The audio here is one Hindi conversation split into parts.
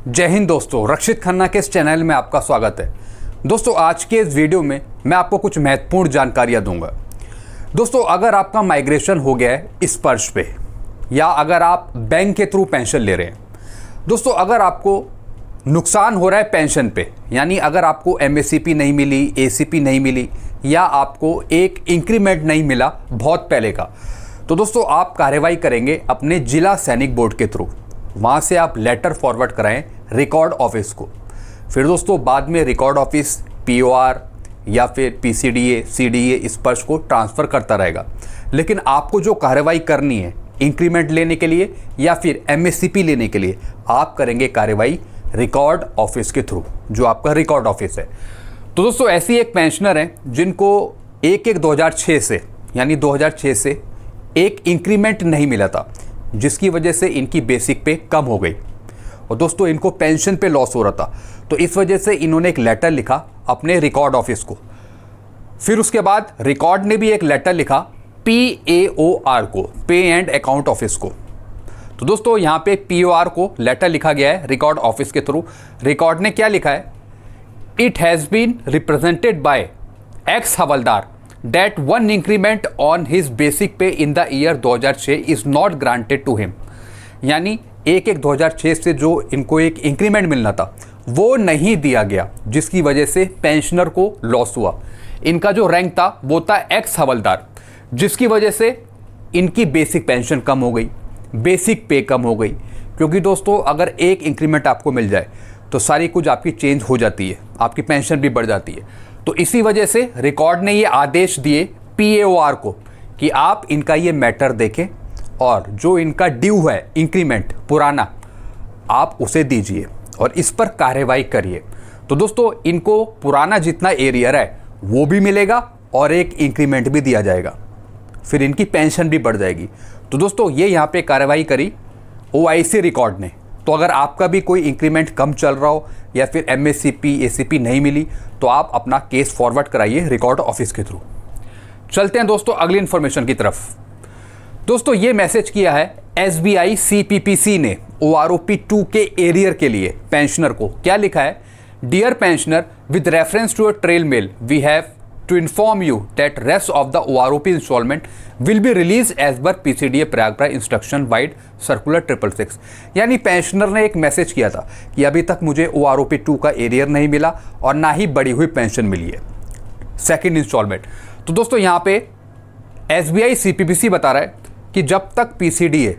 जय हिंद दोस्तों, रक्षित खन्ना के इस चैनल में आपका स्वागत है। दोस्तों आज के इस वीडियो में मैं आपको कुछ महत्वपूर्ण जानकारियां दूंगा। दोस्तों अगर आपका माइग्रेशन हो गया है स्पर्श पे या अगर आप बैंक के थ्रू पेंशन ले रहे हैं, दोस्तों अगर आपको नुकसान हो रहा है पेंशन पे, यानी अगर आपको एमएससीपी नहीं मिली, एसीपी नहीं मिली या आपको एक इंक्रीमेंट नहीं मिला बहुत पहले का, तो दोस्तोर आप कार्रवाई करेंगे अपने जिला सैनिक बोर्ड के थ्रू। वहाँ से आप लेटर फॉरवर्ड कराएं रिकॉर्ड ऑफिस को। फिर दोस्तों बाद में रिकॉर्ड ऑफिस पीओआर या फिर पीसीडीए, सीडीए स्पर्श को ट्रांसफ़र करता रहेगा। लेकिन आपको जो कार्रवाई करनी है इंक्रीमेंट लेने के लिए या फिर एमएससीपी लेने के लिए, आप करेंगे कार्रवाई रिकॉर्ड ऑफिस के थ्रू, जो आपका रिकॉर्ड ऑफिस है। तो दोस्तों ऐसी एक पेंशनर हैं जिनको 1/1/2006 से यानी 2006 से एक इंक्रीमेंट नहीं मिला था, जिसकी वजह से इनकी बेसिक पे कम हो गई और दोस्तों इनको पेंशन पे लॉस हो रहा था। तो इस वजह से इन्होंने एक लेटर लिखा अपने रिकॉर्ड ऑफिस को। फिर उसके बाद रिकॉर्ड ने भी एक लेटर लिखा PAOR को, पे एंड अकाउंट ऑफिस को। तो दोस्तों यहाँ पे POR को लेटर लिखा गया है रिकॉर्ड ऑफिस के थ्रू। रिकॉर्ड ने क्या लिखा है, it has been represented by ex havildar that one increment on his basic pay in the year 2006 is not granted to him। यानी 1/1/2006 से जो इनको एक इंक्रीमेंट मिलना था वो नहीं दिया गया, जिसकी वजह से पेंशनर को लॉस हुआ। इनका जो रैंक था वो था एक्स हवलदार, जिसकी वजह से इनकी बेसिक पेंशन कम हो गई, बेसिक पे कम हो गई। क्योंकि दोस्तों अगर एक इंक्रीमेंट आपको मिल जाए तो सारी कुछ आपकी चेंज हो जाती है, आपकी पेंशन भी बढ़ जाती है। तो इसी वजह से रिकॉर्ड ने ये आदेश दिए PAOR को कि आप इनका ये मैटर देखें और जो इनका ड्यू है इंक्रीमेंट पुराना, आप उसे दीजिए और इस पर कार्रवाई करिए। तो दोस्तों इनको पुराना जितना एरियर है वो भी मिलेगा और एक इंक्रीमेंट भी दिया जाएगा, फिर इनकी पेंशन भी बढ़ जाएगी। तो दोस्तों ये यहाँ पे कार्रवाई करी OIC रिकॉर्ड ने। तो अगर आपका भी कोई इंक्रीमेंट कम चल रहा हो या फिर MSCP, ACP नहीं मिली, तो आप अपना केस फॉरवर्ड कराइए रिकॉर्ड ऑफिस के थ्रू। चलते हैं दोस्तों अगली इन्फॉर्मेशन की तरफ। दोस्तों ये मैसेज किया है SBI CPPC ने OROP 2 के एरियर के लिए पेंशनर को। क्या लिखा है, dear pensioner, with reference to a trail mail we have to inform you that rest of the OROP installment will be released as per PCDA Prayagraj instruction wide circular 666। यानी पेंशनर ने एक मैसेज किया था कि अभी तक मुझे OROP 2 का एरियर नहीं मिला और ना ही बढ़ी हुई पेंशन मिली है, सेकंड इंस्टॉलमेंट। तो दोस्तों यहाँ पे SBI CPPC बता रहा है कि जब तक PCDA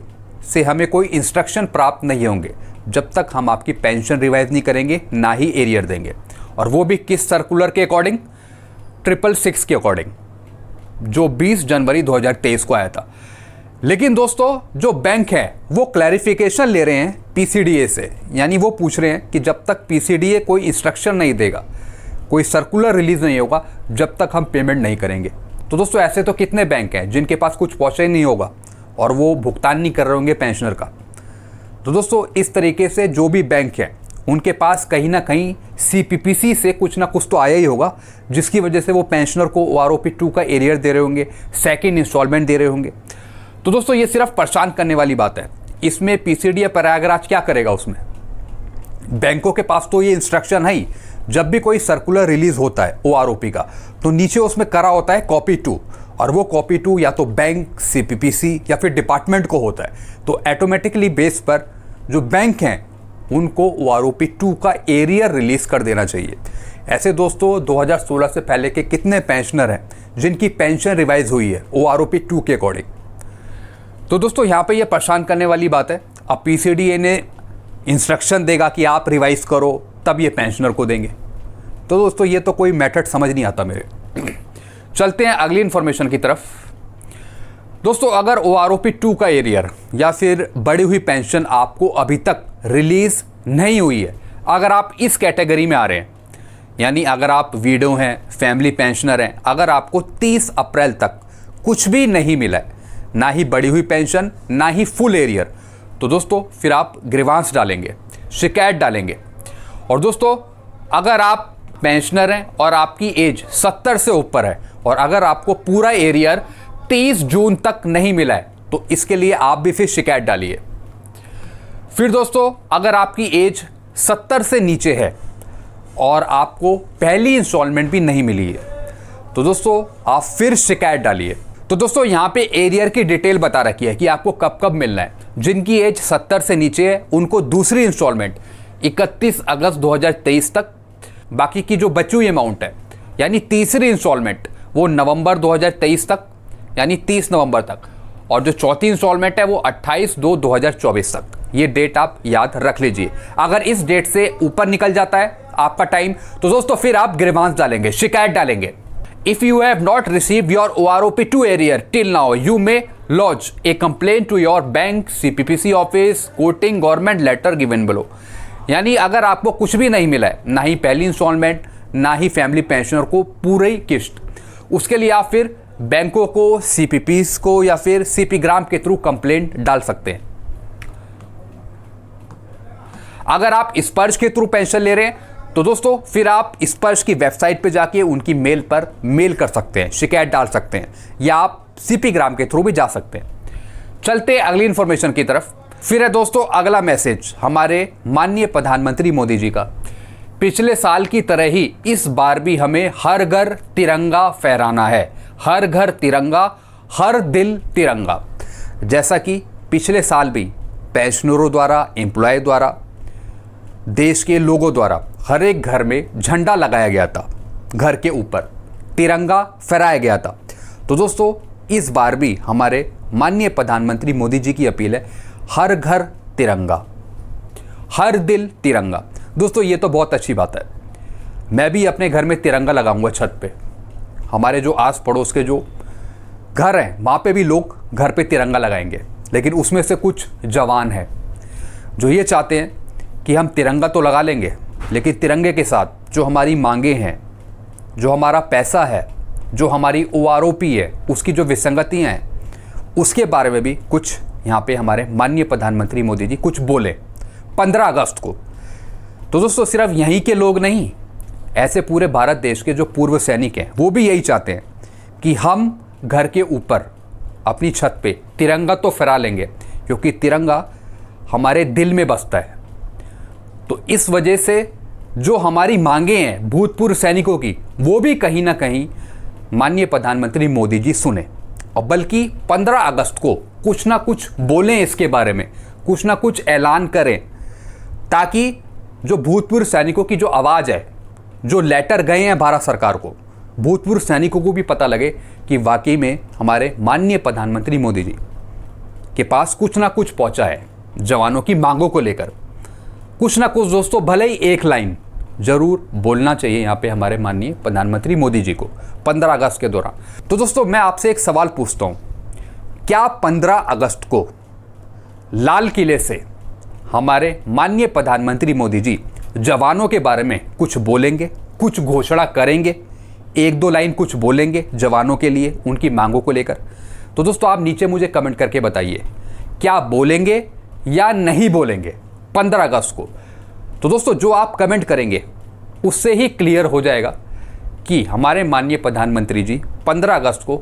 से हमें कोई इंस्ट्रक्शन प्राप्त नहीं होंगे, जब तक हम आपकी पेंशन रिवाइज नहीं करेंगे, ना ही एरियर देंगे। और वो भी किस सर्कुलर के अकॉर्डिंग, 666 के अकॉर्डिंग, जो 20 जनवरी 2023 को आया था। लेकिन दोस्तों जो बैंक है वो क्लैरिफिकेशन ले रहे हैं PCDA से, यानी वो पूछ रहे हैं कि जब तक PCDA कोई इंस्ट्रक्शन नहीं देगा, कोई सर्कुलर रिलीज नहीं होगा, जब तक हम पेमेंट नहीं करेंगे। तो दोस्तों ऐसे तो कितने बैंक हैं जिनके पास कुछ पहुंचा ही नहीं होगा और वो भुगतान नहीं कर रहे होंगे पेंशनर का। तो दोस्तों इस तरीके से जो भी बैंक है उनके पास कहीं ना कहीं CPPC से कुछ ना कुछ तो आया ही होगा, जिसकी वजह से वो पेंशनर को OROP 2 का एरियर दे रहे होंगे, सेकंड इंस्टॉलमेंट दे रहे होंगे। तो दोस्तों ये सिर्फ परेशान करने वाली बात है। इसमें PCDA प्रयागराज क्या करेगा, उसमें बैंकों के पास तो ये इंस्ट्रक्शन है ही, जब भी कोई सर्कुलर रिलीज होता है OROP का तो नीचे उसमें करा होता है कॉपी 2, और वो कॉपी 2 या तो बैंक, CPPC या फिर डिपार्टमेंट को होता है। तो ऑटोमेटिकली बेस पर जो बैंक हैं उनको OROP 2 का एरियर रिलीज कर देना चाहिए। ऐसे दोस्तों 2016 से पहले के कितने पेंशनर हैं जिनकी पेंशन रिवाइज हुई है OROP 2 के अकॉर्डिंग। तो दोस्तों यहाँ पे ये परेशान करने वाली बात है। अब PCDA ने इंस्ट्रक्शन देगा कि आप रिवाइज करो, तब ये पेंशनर को देंगे। तो दोस्तों ये तो कोई मेथड समझ नहीं आता मेरे। चलते हैं अगली इन्फॉर्मेशन की तरफ। दोस्तों अगर OROP 2 का एरियर या फिर बढ़ी हुई पेंशन आपको अभी तक रिलीज नहीं हुई है, अगर आप इस कैटेगरी में आ रहे हैं, यानी अगर आप विडो हैं, फैमिली पेंशनर हैं, अगर आपको 30 अप्रैल तक कुछ भी नहीं मिला है, ना ही बढ़ी हुई पेंशन ना ही फुल एरियर, तो दोस्तों फिर आप ग्रीवांस डालेंगे, शिकायत डालेंगे। और दोस्तों अगर आप पेंशनर हैं और आपकी एज 70 से ऊपर है और अगर आपको पूरा एरियर 30 जून तक नहीं मिला है, तो इसके लिए आप भी फिर शिकायत डालिए। फिर दोस्तों अगर आपकी एज 70 से नीचे है और आपको पहली इंस्टॉलमेंट भी नहीं मिली है, तो दोस्तों आप फिर शिकायत डालिए। तो दोस्तों यहाँ पे एरियर की डिटेल बता रखी है कि आपको कब कब मिलना है। जिनकी एज 70 से नीचे है उनको दूसरी इंस्टॉलमेंट 31 अगस्त 2023 तक, बाकी की जो बची हुई अमाउंट है यानी तीसरी इंस्टॉलमेंट वो नवंबर 2023 तक यानी 30 नवंबर तक, और जो चौथी इंस्टॉलमेंट है वो 28/2/2024 तक। ये डेट आप याद रख लीजिए। अगर इस डेट से ऊपर निकल जाता है आपका टाइम तो दोस्तों फिर आप ग्रीवांस डालेंगे, शिकायत डालेंगे। If you have not received your OROP2 arrear till now, you may lodge a complaint to your bank, CPPC office, quoting government letter given below। यानी अगर आपको कुछ भी नहीं मिला है, ना ही पहली इंस्टॉलमेंट, ना ही फैमिली पेंशनर को पूरी किस्त, उसके लिए आप फिर बैंकों को, CPPs को या फिर CP ग्राम के थ्रू कंप्लेंट डाल सकते हैं। अगर आप स्पर्श के थ्रू पेंशन ले रहे हैं तो दोस्तों फिर आप स्पर्श की वेबसाइट पे जाके उनकी मेल पर मेल कर सकते हैं, शिकायत डाल सकते हैं, या आप CP ग्राम के थ्रू भी जा सकते हैं। चलते अगली इंफॉर्मेशन की तरफ। फिर है दोस्तों अगला मैसेज हमारे माननीय प्रधानमंत्री मोदी जी का। पिछले साल की तरह ही इस बार भी हमें हर घर तिरंगा फहराना है, हर घर तिरंगा, हर दिल तिरंगा। जैसा कि पिछले साल भी पेंशनरों द्वारा, एम्प्लॉय द्वारा, देश के लोगों द्वारा हर एक घर में झंडा लगाया गया था, घर के ऊपर तिरंगा फहराया गया था। तो दोस्तों इस बार भी हमारे माननीय प्रधानमंत्री मोदी जी की अपील है, हर घर तिरंगा, हर दिल तिरंगा। दोस्तों ये तो बहुत अच्छी बात है। मैं भी अपने घर में तिरंगा लगाऊंगा छत पे। हमारे जो आस पड़ोस के जो घर हैं वहाँ पे भी लोग घर पे तिरंगा लगाएंगे, लेकिन उसमें से कुछ जवान हैं जो ये चाहते हैं कि हम तिरंगा तो लगा लेंगे, लेकिन तिरंगे के साथ जो हमारी मांगे हैं, जो हमारा पैसा है, जो हमारी OROP है, उसकी जो विसंगतियाँ हैं, उसके बारे में भी कुछ यहाँ पे हमारे माननीय प्रधानमंत्री मोदी जी कुछ बोले 15 अगस्त को। तो दोस्तों सिर्फ यहीं के लोग नहीं, ऐसे पूरे भारत देश के जो पूर्व सैनिक हैं वो भी यही चाहते हैं कि हम घर के ऊपर अपनी छत पे तिरंगा तो फहरा लेंगे, क्योंकि तिरंगा हमारे दिल में बसता है। तो इस वजह से जो हमारी मांगे हैं भूतपूर्व सैनिकों की, वो भी कहीं ना कहीं माननीय प्रधानमंत्री मोदी जी सुने, और बल्कि 15 अगस्त को कुछ ना कुछ बोलें, इसके बारे में कुछ ना कुछ ऐलान करें, ताकि जो भूतपूर्व सैनिकों की जो आवाज़ है, जो लेटर गए हैं भारत सरकार को, भूतपूर्व सैनिकों को भी पता लगे कि वाकई में हमारे माननीय प्रधानमंत्री मोदी जी के पास कुछ ना कुछ पहुंचा है जवानों की मांगों को लेकर। कुछ ना कुछ दोस्तों भले ही एक लाइन जरूर बोलना चाहिए यहाँ पे हमारे माननीय प्रधानमंत्री मोदी जी को 15 अगस्त के दौरान। तो दोस्तों मैं आपसे एक सवाल पूछता हूँ, क्या 15 अगस्त को लाल किले से हमारे माननीय प्रधानमंत्री मोदी जी जवानों के बारे में कुछ बोलेंगे, कुछ घोषणा करेंगे, एक दो लाइन कुछ बोलेंगे जवानों के लिए, उनकी मांगों को लेकर? तो दोस्तों आप नीचे मुझे कमेंट करके बताइए, क्या बोलेंगे या नहीं बोलेंगे 15 अगस्त को? तो दोस्तों जो आप कमेंट करेंगे उससे ही क्लियर हो जाएगा कि हमारे माननीय प्रधानमंत्री जी 15 अगस्त को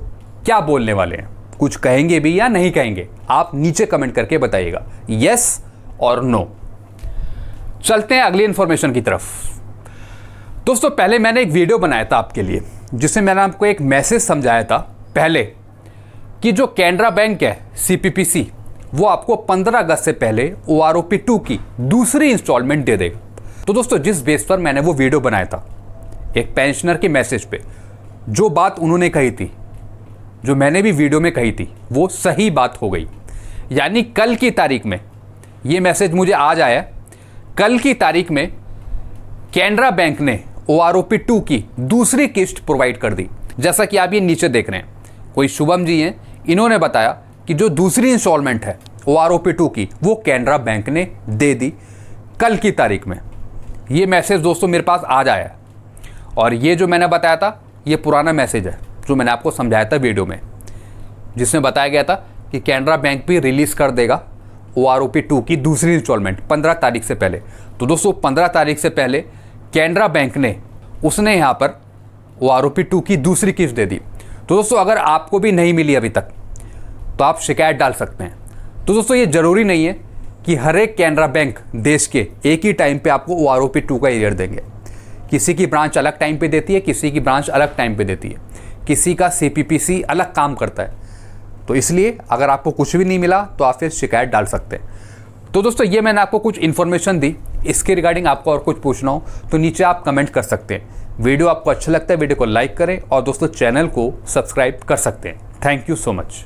क्या बोलने वाले हैं, कुछ कहेंगे भी या नहीं कहेंगे। आप नीचे कमेंट करके बताइएगा, यस और नो। चलते हैं अगली इंफॉर्मेशन की तरफ। दोस्तों पहले मैंने एक वीडियो बनाया था आपके लिए, जिसमें मैंने आपको एक मैसेज समझाया था पहले कि जो कैनरा बैंक है CPPC, वो आपको 15 अगस्त से पहले OROP2 की दूसरी इंस्टॉलमेंट दे देगा। तो दोस्तों जिस बेस पर मैंने वो वीडियो बनाया था, एक पेंशनर के मैसेज पे जो बात उन्होंने कही थी, जो मैंने भी वीडियो में कही थी, वो सही बात हो गई। यानी कल की तारीख में ये मैसेज मुझे आज आया, कल की तारीख में कैनरा बैंक ने OROP2 की दूसरी किस्त प्रोवाइड कर दी। जैसा कि आप ये नीचे देख रहे हैं, कोई शुभम जी हैं, इन्होंने बताया कि जो दूसरी इंस्टॉलमेंट है OROP2 की, वो कैनरा बैंक ने दे दी कल की तारीख में। ये मैसेज दोस्तों मेरे पास आज आया, और ये जो मैंने बताया था ये पुराना मैसेज है जो मैंने आपको समझाया था वीडियो में, जिसमें बताया गया था कि कैनरा बैंक भी रिलीज़ कर देगा OROP2 की दूसरी इंस्टॉलमेंट 15 तारीख से पहले। तो दोस्तों 15 तारीख से पहले कैनरा बैंक ने उसने यहाँ पर OROP2 की दूसरी किस्त दे दी। तो दोस्तों अगर आपको भी नहीं मिली अभी तक तो आप शिकायत डाल सकते हैं। तो दोस्तों ये ज़रूरी नहीं है कि हर एक कैनरा बैंक देश के एक ही टाइम पे आपको OROP 2 का एरियर देंगे। किसी की ब्रांच अलग टाइम पे देती है, किसी की ब्रांच अलग टाइम पे देती है, किसी का CPPC अलग काम करता है। तो इसलिए अगर आपको कुछ भी नहीं मिला तो आप फिर शिकायत डाल सकते हैं। तो दोस्तों ये मैंने आपको कुछ इन्फॉर्मेशन दी, इसके रिगार्डिंग आपको और कुछ पूछना हो तो नीचे आप कमेंट कर सकते हैं। वीडियो आपको अच्छा लगता है वीडियो को लाइक करें और दोस्तों चैनल को सब्सक्राइब कर सकते हैं। Thank you so much.